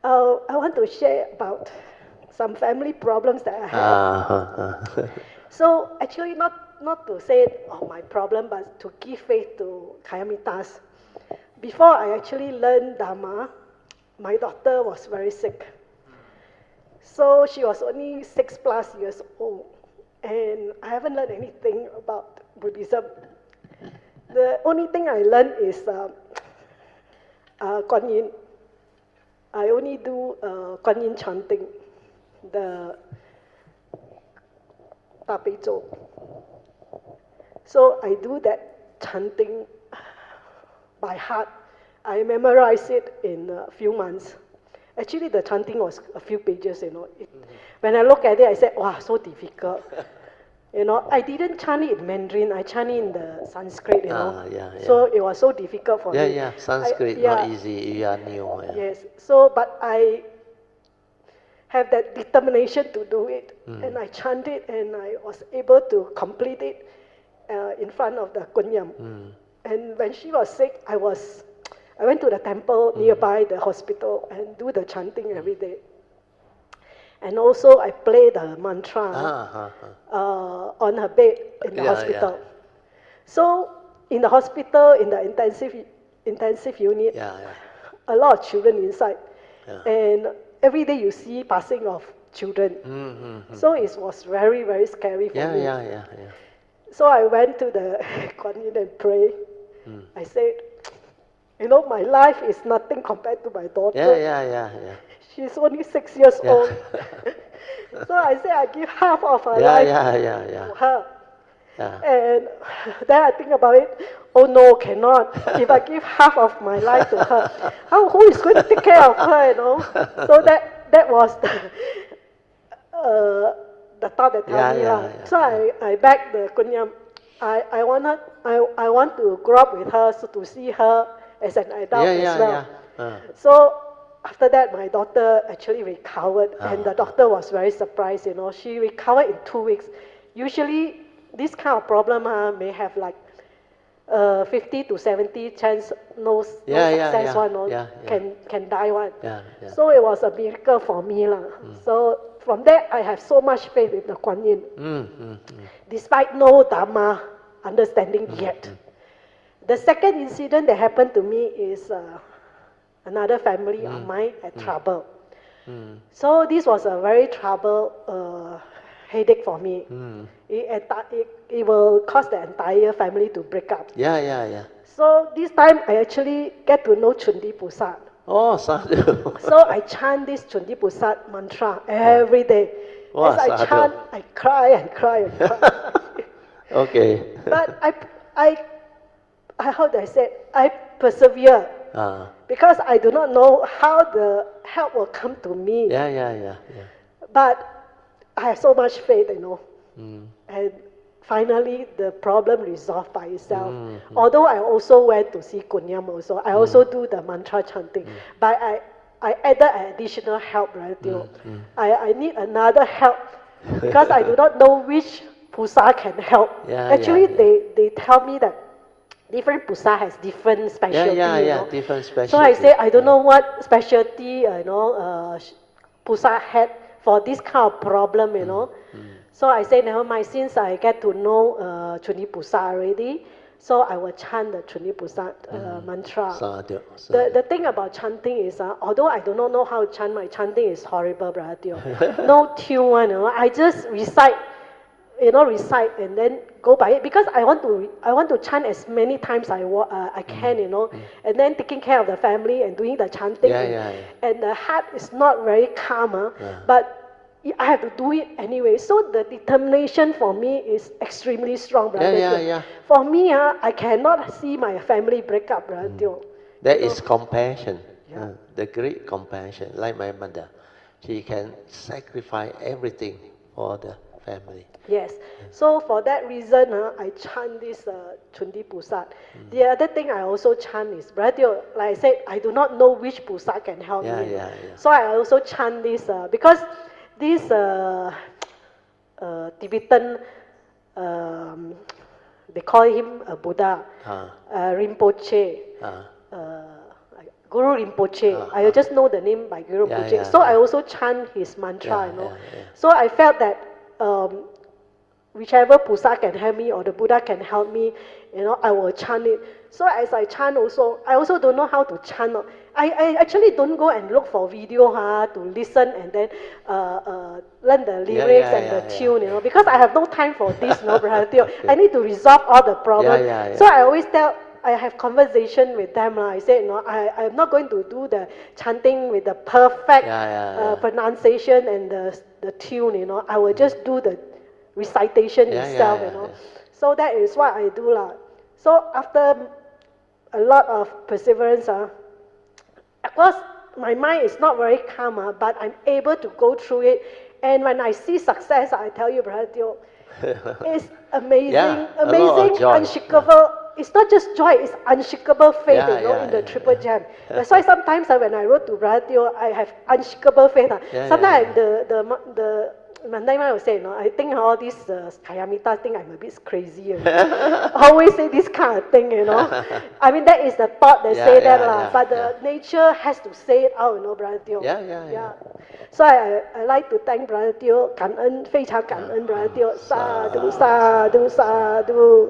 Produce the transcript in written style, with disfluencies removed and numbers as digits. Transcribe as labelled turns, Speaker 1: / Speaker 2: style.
Speaker 1: I want to share about some family problems that I had. So actually not to say my problem, but to give faith to Kayamitas. Before I actually learned Dharma, my daughter was very sick. So she was only 6+ years old, and I haven't learned anything about Buddhism. The only thing I learned is Kuan Yin. I only do Kuan Yin chanting, the Tapeizo. So I do that chanting by heart. I memorized it in a few months. Actually, the chanting was a few pages, When I look at it, I said, wow, so difficult. I didn't chant it in Mandarin, I chant it in the Sanskrit, So it was so difficult for me.
Speaker 2: Yeah, Sanskrit, not easy, you are new.
Speaker 1: Yes, so, but I have that determination to do it. And I chanted, and I was able to complete it in front of the Kuan Yin. And when she was sick, I went to the temple nearby the hospital and do the chanting every day. And also I play the mantra on her bed in the hospital. So in the hospital, in the intensive unit, a lot of children inside. And every day you see passing of children. So it was very, very scary for me. So I went to the Kuan Yin and pray. I said, my life is nothing compared to my daughter. She's only 6 years old. So I said I give half of her life to her. And then I think about it, oh no, cannot. If I give half of my life to her, who is going to take care of her, So that was the thought that told me. So I begged the Kuan Yin. I want to grow up with her, so to see her as an adult as well. So after that, my daughter actually recovered, and the doctor was very surprised. She recovered in 2 weeks. Usually, this kind of problem may have like 50 to 70 chance no success one, can die one. So it was a miracle for me So from that, I have so much faith in the Kuan Yin, despite no Dharma understanding yet. The second incident that happened to me is another family of mine had trouble. So this was a very trouble headache for me. It will cause the entire family to break up. So this time I actually get to know Cundi Pusat.
Speaker 2: Oh, sadhu.
Speaker 1: So I chant this Cundi Pusat mantra every day. As I chant, I cry and cry and cry.
Speaker 2: Okay.
Speaker 1: But how do I say? I persevere. Because I do not know how the help will come to me. But I have so much faith, And finally, the problem resolved by itself. Although I also went to see Kuan Yin also. I also do the mantra chanting. But I added additional help, right? I need another help because I do not know which Pusa can help. Actually, they tell me that different Pusa has different specialty.
Speaker 2: Different specialty.
Speaker 1: So I say I don't know what specialty Pusa had for this kind of problem, So I say never mind, since I get to know Cundi Pusat already, so I will chant the Cundi Pusat mantra. The thing about chanting is, although I do not know how to chant, my chanting is horrible, brother. No tune one, I just recite and then go by it because I want to chant as many times I can, and then taking care of the family and doing the chanting, and the heart is not very calm, but I have to do it anyway. So the determination for me is extremely strong, brother. For me, I cannot see my family break up, brother.
Speaker 2: That is compassion, the great compassion. Like my mother, she can sacrifice everything for the family.
Speaker 1: Yes. So for that reason, I chant this Cundi Pusat. The other thing I also chant is, brother, like I said, I do not know which Pusat can help me. So I also chant this because this Tibetan, they call him a Buddha, Rinpoche. Guru Rinpoche. I just know the name by Guru
Speaker 2: Yeah,
Speaker 1: Rinpoche.
Speaker 2: yeah,
Speaker 1: So I
Speaker 2: yeah.
Speaker 1: also chant his mantra,
Speaker 2: Yeah,
Speaker 1: you know.
Speaker 2: yeah, yeah.
Speaker 1: So I felt that whichever Pusa can help me or the Buddha can help me, you know, I will chant it. So as I chant also, I also don't know how to chant. I actually don't go and look for video to listen and then learn the lyrics and the tune, you know, because I have no time for this, you know, Brother Teo.
Speaker 2: Okay.
Speaker 1: I need to resolve all the problems.
Speaker 2: Yeah, yeah.
Speaker 1: So I always I have conversation with them. I say, you know, I'm not going to do the chanting with the perfect pronunciation and the tune, you know. I will just do the recitation itself, you know. So that is what I do lah. So after a lot of perseverance, of course, my mind is not very calm, but I'm able to go through it. And when I see success, I tell you, Brother Teo, it's amazing, amazing, unshakable. It's not just joy, it's unshakable faith, you know, in the triple gem. That's why sometimes when I wrote to Brother Teo, I have unshakable faith. Sometimes the Mandai will say, you know, I think all this Kayamita thing, I'm a bit crazy. You know? Always say this kind of thing, you know. I mean, that is the thought that say that lah. But the nature has to say it out, you know, Brother Teo.
Speaker 2: Yeah.
Speaker 1: So I like to thank Brother Teo, 感恩，非常感恩 Brother Teo， sadhu sadhu sadhu。